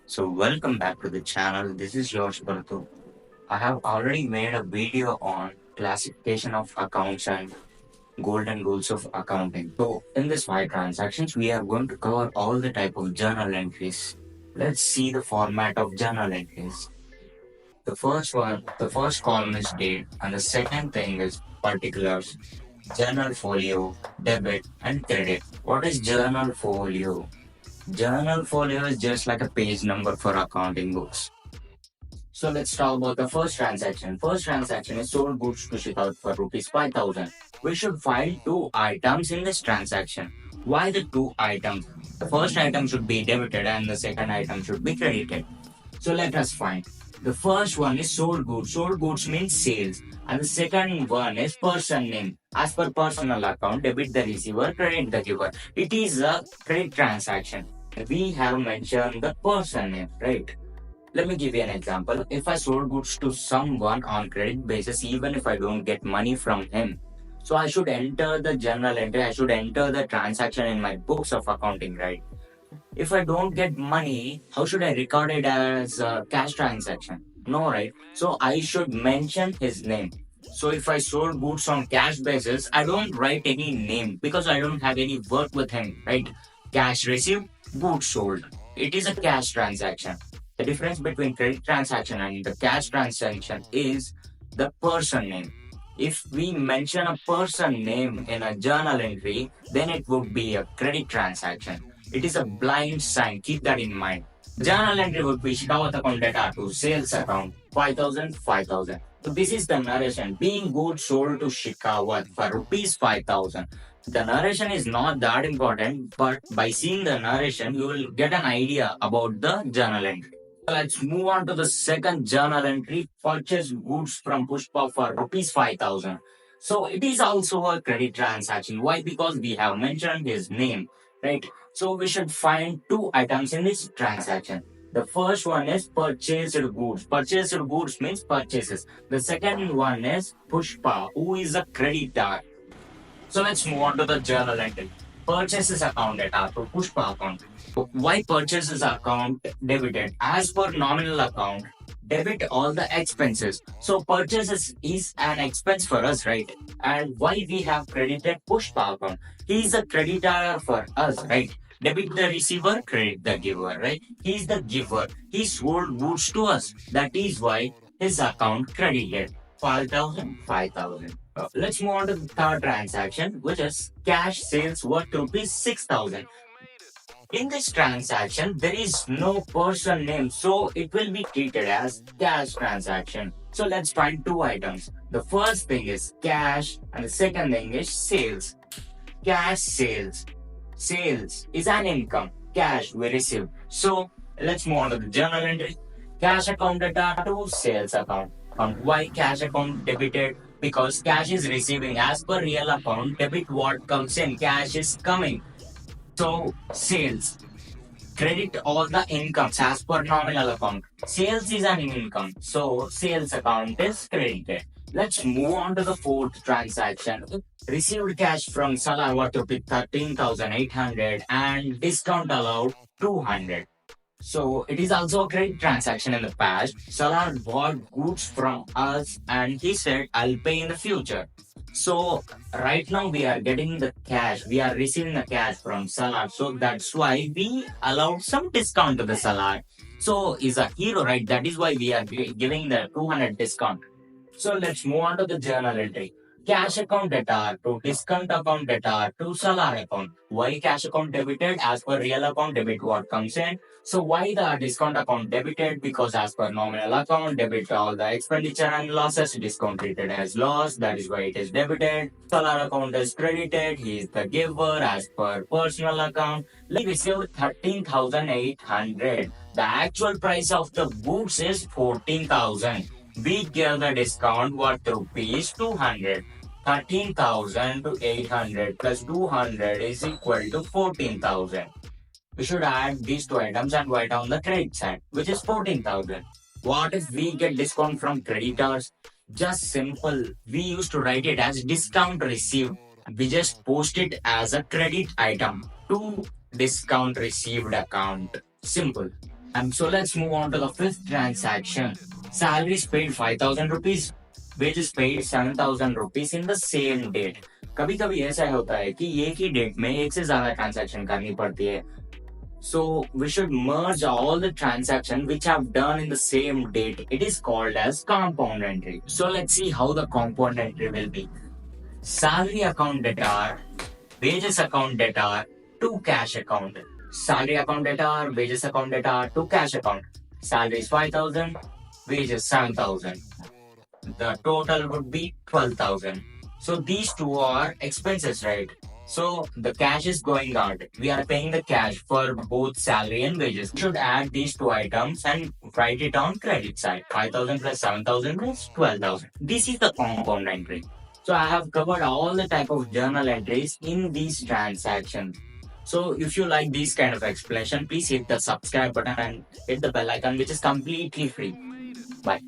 So welcome back to the channel. This is George Bartu. I have already made a video on classification of accounts and golden rules of accounting. So in this five transactions, we are going to cover all the type of journal entries. Let's see the format of journal entries. The first column is date, and the second thing is particulars, journal folio, debit, and credit. What is journal folio? Journal folio is just like a page number for accounting books. So let's talk about the first transaction. First transaction is sold goods to Shikha for rupees 5,000. We should file two items in this transaction. Why the two items? The first item should be debited and the second item should be credited. So let us find. The first one is sold goods. Sold goods means sales. And the second one is person name. As per personal account, debit the receiver, credit the giver. It is a credit transaction. We have mentioned the person name, right? Let me give you an example. If I sold goods to someone on credit basis, even if I don't get money from him, so I should enter the journal entry, I should enter the transaction in my books of accounting, right? If I don't get money, how should I record it as a cash transaction? No, right? So I should mention his name. So if I sold goods on cash basis, I don't write any name because I don't have any work with him, right? Cash received, goods sold. It is a cash transaction. The difference between credit transaction and the cash transaction is the person name. If we mention a person name in a journal entry, then it would be a credit transaction. It is a blind sign. Keep that in mind. Journal entry would be Shikawat account data to sales account 5,000, 5,000. So this is the narration. Being goods sold to Shikawat for rupees 5,000. The narration is not that important, but by seeing the narration, you will get an idea about the journal entry. Let's move on to the second journal entry. Purchase goods from Pushpa for rupees 5,000. So it is also a credit transaction. Why? Because we have mentioned his name, right? So we should find two items in this transaction. The first one is purchased goods. Purchased goods means purchases. The second one is Pushpa, who is a creditor. So let's move on to the journal entry. Purchases account data to Pushpa account. Why purchases account debited? As per nominal account, debit all the expenses. So purchases is an expense for us, right? And why we have credited Pushpa account? He is a creditor for us, right? Debit the receiver, credit the giver, right? He is the giver. He sold goods to us. That is why his account credited 5,000, 5,000. Let's move on to the third transaction, which is cash sales worth rupees 6,000. In this transaction, there is no person name, so it will be treated as cash transaction. So let's find two items. The first thing is cash, and the second thing is sales. Cash sales. Sales is an income. Cash we receive. So let's move on to the journal entry. Cash account data to sales account. And why cash account debited? Because cash is receiving as per real account. Debit what comes in, cash is coming. So sales, credit all the incomes as per nominal account. Sales is an income, so sales account is credited. Let's move on to the fourth transaction. Received cash from Salah worth rupees 13,800 and discount allowed 200. So it is also a credit transaction in the past. Salah bought goods from us and he said, I'll pay in the future. So right now we are getting the cash. We are receiving the cash from Salah. So that's why we allowed some discount to the Salah. So he's a hero, right? That is why we are giving the 200 discount. So let's move on to the journal entry. Cash account data to discount account data to Salar account. Why cash account debited? As per real account, debit what comes in. So why the discount account debited? Because as per nominal account, debit all the expenditure and losses, discount treated as loss. That is why it is debited. Salar account is credited. He is the giver as per personal account. He received 13,800. The actual price of the books is 14,000. We give the discount worth rupees 200. 13,000 to 800 plus 200 is equal to 14,000. We should add these two items and write on the credit side, which is 14,000. What if we get discount from creditors? Just simple. We used to write it as discount received. We just post it as a credit item to discount received account. Simple. And so let's move on to the fifth transaction. Salaries paid 5,000 rupees, wages paid 7,000 rupees in the same date. कभी कभी ऐसा होता है कि एक ही date में एक से ज्यादा ट्रांजैक्शन करनी पड़ती है. So we should merge all the transactions which have done in the same date. It is called as compound entry. So let's see how the compound entry will be. Salary account debtor, wages account debtor to cash account. Salary account debtor, wages account debtor to cash account. Salary is 5,000, wages 7,000. The total would be 12,000. So these two are expenses, right? So the cash is going out. We are paying the cash for both salary and wages. We should add these two items and write it on credit side. 5,000 plus 7,000 plus 12,000. This is the compound entry. So I have covered all the type of journal entries in these transactions. So if you like these kind of explanation, please hit the subscribe button and hit the bell icon, which is completely free. Bye.